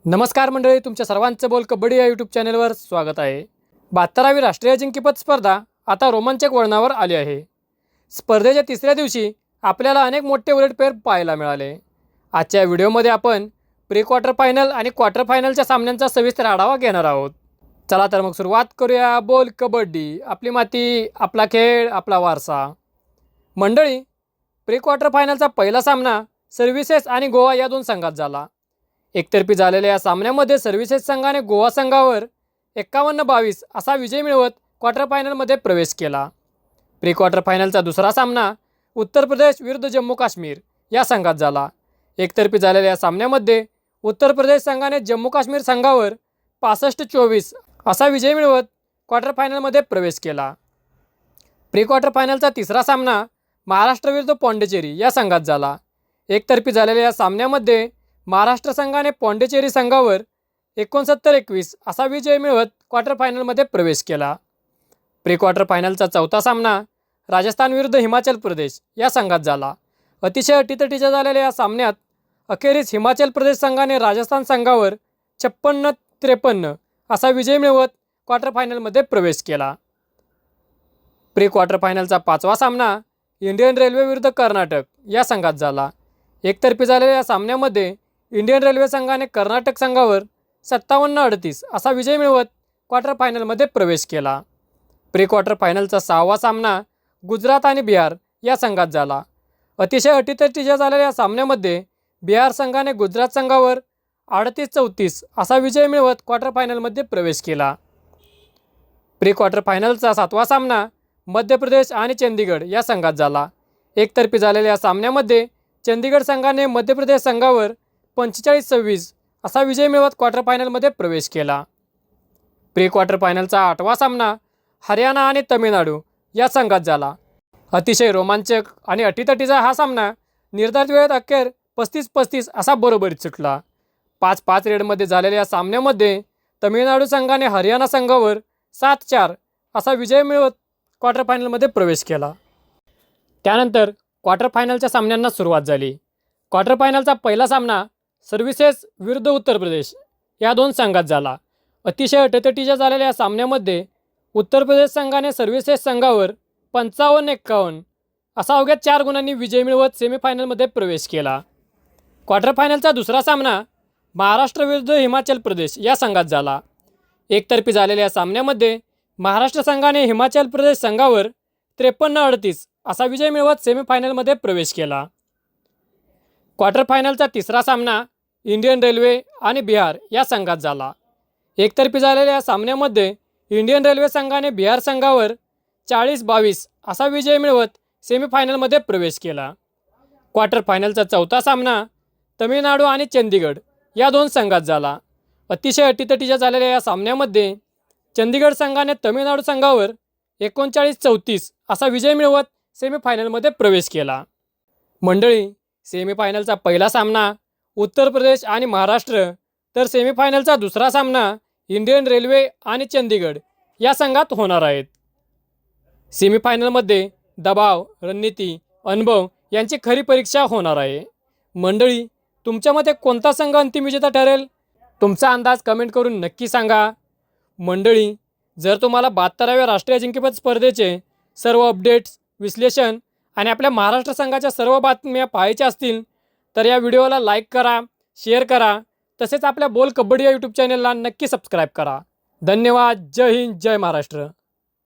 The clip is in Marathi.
नमस्कार मंडळी, तुमच्या सर्वांचं बोल कबड्डी या यूट्यूब चॅनलवर स्वागत आहे। 72वी राष्ट्रीय अजिंक्यपद स्पर्धा आता रोमांचक वळणावर आली आहे। स्पर्धेच्या तिसऱ्या दिवशी आपल्याला अनेक मोठे उलटफेर पाहायला मिळाले। आजच्या व्हिडिओमध्ये आपण प्री क्वार्टर फायनल आणि क्वार्टर फायनलच्या सामन्यांचा सविस्तर आढावा घेणार आहोत। चला तर मग सुरुवात करूया। बोल कबड्डी, आपली माती, आपला खेळ, आपला वारसा। मंडळी, प्री क्वार्टर फायनलचा पहिला सामना सर्व्हिसेस आणि गोवा या दोन संघात झाला। एकतर्फी झालेल्या या सामन्यामध्ये सर्व्हिसेस संघाने गोवा संघावर 51-22 असा विजय मिळवत क्वार्टर फायनलमध्ये प्रवेश केला। प्री क्वार्टर फायनलचा दुसरा सामना उत्तर प्रदेश विरुद्ध जम्मू काश्मीर या संघात झाला। एकतर्फी झालेल्या या सामन्यामध्ये उत्तर प्रदेश संघाने जम्मू काश्मीर संघावर 65-24 असा विजय मिळवत क्वार्टर फायनलमध्ये प्रवेश केला। प्री क्वार्टर फायनलचा तिसरा सामना महाराष्ट्र विरुद्ध पॉंडिचेरी या संघात झाला। एकतर्फी झालेल्या या सामन्यामध्ये महाराष्ट्र संघाने पॉंडिचेरी संघावर 69-21 असा विजय मिळवत क्वार्टर फायनलमध्ये प्रवेश केला। प्री क्वार्टर फायनलचा चौथा सामना राजस्थान विरुद्ध हिमाचल प्रदेश या संघात झाला। अतिशय अटीतटीच्या झालेल्या या सामन्यात अखेरीस हिमाचल प्रदेश संघाने राजस्थान संघावर 56-53 असा विजय मिळवत क्वार्टर फायनलमध्ये प्रवेश केला। प्री क्वार्टर फायनलचा पाचवा सामना इंडियन रेल्वे विरुद्ध कर्नाटक या संघात झाला। एकतर्फी झालेल्या या सामन्यामध्ये इंडियन रेल्वे संघाने कर्नाटक संघावर 57-38 असा विजय मिळवत क्वार्टर फायनलमध्ये प्रवेश केला। प्री क्वार्टर फायनलचा सहावा सामना गुजरात आणि बिहार या संघात झाला। अतिशय अटीतटीच्या झालेल्या या सामन्यामध्ये बिहार संघाने गुजरात संघावर 38-34 असा विजय मिळवत क्वार्टर फायनलमध्ये प्रवेश केला। प्री क्वार्टर फायनलचा सातवा सामना मध्य प्रदेश आणि चंदीगड या संघात झाला। एकतर्फी झालेल्या या सामन्यामध्ये चंदीगड संघाने मध्य प्रदेश संघावर 45-26 असा विजय मिळवत क्वार्टर फायनलमध्ये प्रवेश केला। प्री क्वार्टर फायनलचा आठवा सामना हरियाणा आणि तामिळनाडू या संघात झाला। अतिशय रोमांचक आणि अटीतटीचा हा सामना निर्धारित वेळेत अखेर 35-35 असा बरोबरीत सुटला। 5-5 रेडमध्ये झालेल्या या सामन्यामध्ये तामिळनाडू संघाने हरियाणा संघावर 7-4 असा विजय मिळवत क्वार्टर फायनलमध्ये प्रवेश केला। त्यानंतर क्वार्टर फायनलच्या सामन्यांना सुरुवात झाली। क्वार्टर फायनलचा पहिला सामना सर्व्हिसेस विरुद्ध उत्तर प्रदेश या दोन संघात झाला। अतिशय अटीतटीच्या झालेल्या या सामन्यामध्ये उत्तर प्रदेश संघाने सर्व्हिसेस संघावर 55-51 असा अवघ्या 4 गुणांनी विजय मिळवत सेमीफायनलमध्ये प्रवेश केला। क्वार्टर फायनलचा दुसरा सामना महाराष्ट्र विरुद्ध हिमाचल प्रदेश या संघात झाला। एकतर्फी झालेल्या या सामन्यामध्ये महाराष्ट्र संघाने हिमाचल प्रदेश संघावर 53-38 असा विजय मिळवत सेमीफायनलमध्ये प्रवेश केला। क्वार्टर फायनलचा तिसरा सामना इंडियन रेल्वे आणि बिहार या संघात झाला। एकतर्फी झालेल्या या सामन्यामध्ये इंडियन रेल्वे संघाने बिहार संघावर 40-22 असा विजय मिळवत सेमीफायनलमध्ये प्रवेश केला। क्वार्टर फायनलचा चौथा सामना तामिळनाडू आणि चंदीगड या दोन संघात झाला। अतिशय अटीतटीच्या झालेल्या या सामन्यामध्ये चंदीगड संघाने तामिळनाडू संघावर 39-34 असा विजय मिळवत सेमीफायनलमध्ये प्रवेश केला। मंडळी, सेमीफायनलचा पहिला सामना उत्तर प्रदेश आणि महाराष्ट्र, तर सेमीफायनलचा दुसरा सामना इंडियन रेल्वे आणि चंदीगड या संघात होणार आहेत। सेमीफायनलमध्ये दबाव, रणनीती, अनुभव यांची खरी परीक्षा होणार आहे। मंडळी, तुमच्या मते कोणता संघ अंतिम विजेता ठरेल? तुमचा अंदाज कमेंट करून नक्की सांगा। मंडळी, जर तुम्हाला 72व्या राष्ट्रीय अजिंक्यपद स्पर्धेचे सर्व अपडेट्स, विश्लेषण आणि आपल्या महाराष्ट्र संघाच्या सर्व बातम्या पाहायच्या असतील तर या व्हिडिओला लाईक करा, शेअर करा, तसेच आपल्या बोल कबड्डी या यूट्यूब चॅनलला नक्की सबस्क्राईब करा। धन्यवाद। जय हिंद, जय महाराष्ट्र।